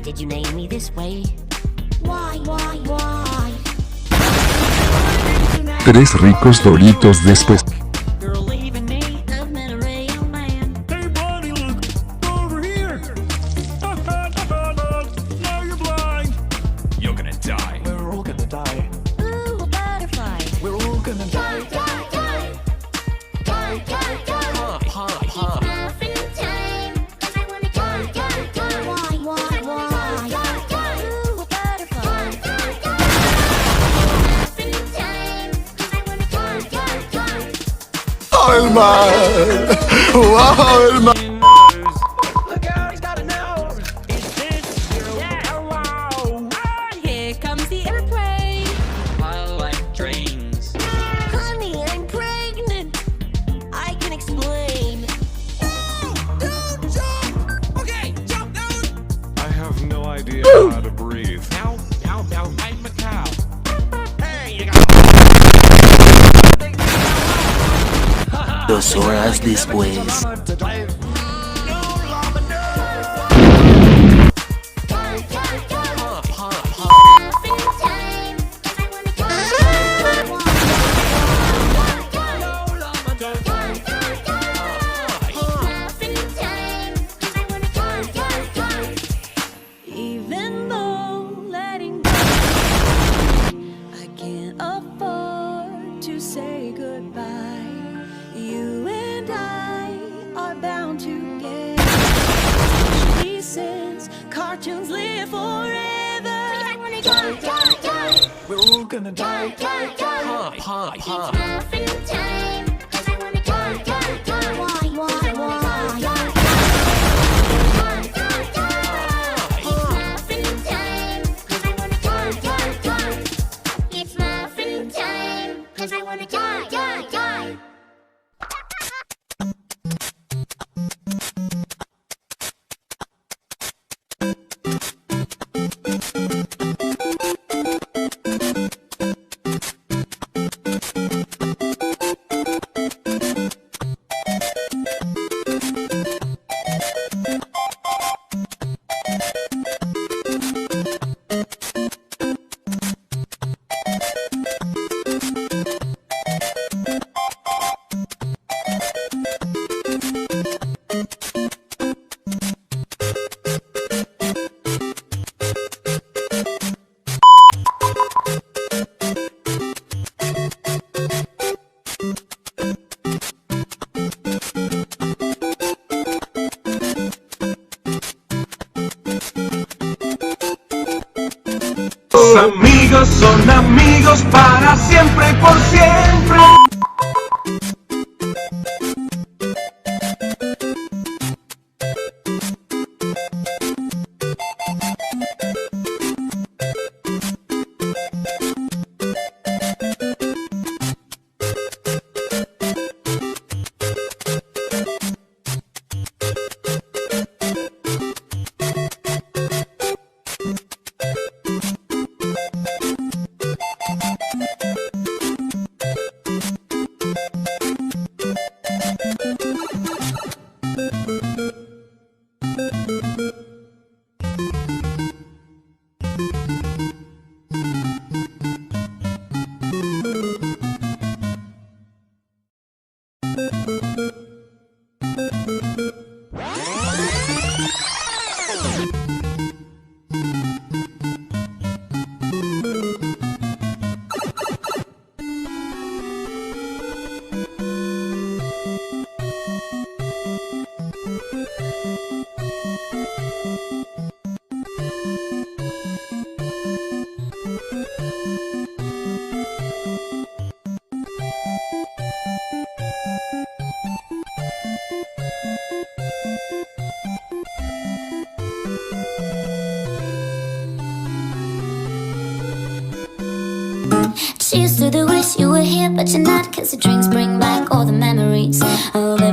did you name me this way? Why? 3 ricos Doritos después. Girl leaving me, I've met a real man. Hey buddy, look over here. Now you're blind. You're gonna die. We're all gonna die. Ooh, a butterfly. We're all gonna die. Die. Ha. Muffin time, 'cause I wanna die. Why? Ooh, a butterfly. Muffin time, 'cause I wanna die. ¡Alma! ¡Wow, Alma! Look out, he's got a nose. Is this you? Yeah. Hello. And here comes the airplane. I like trains. Honey, I'm pregnant. I can explain. Don't jump. Okay, jump down. I have no idea how to breathe. Ow, I'm a cow. There you go. 2 horas después. Muffin time, 'cause I wanna Muffin time, 'cause I wanna Even though letting go, I can't afford to say goodbye. You and I are bound together, especially since cartoons live forever. I wanna die. We're all gonna die. Muffin time, 'cause I wanna die. Why? Muffin time, 'cause I wanna die. It's muffin time, 'cause I wanna die. Amigos son amigos para siempre y por siempre. Cheers to the wish you were here, but you're not, 'cause the drinks bring back all the memories of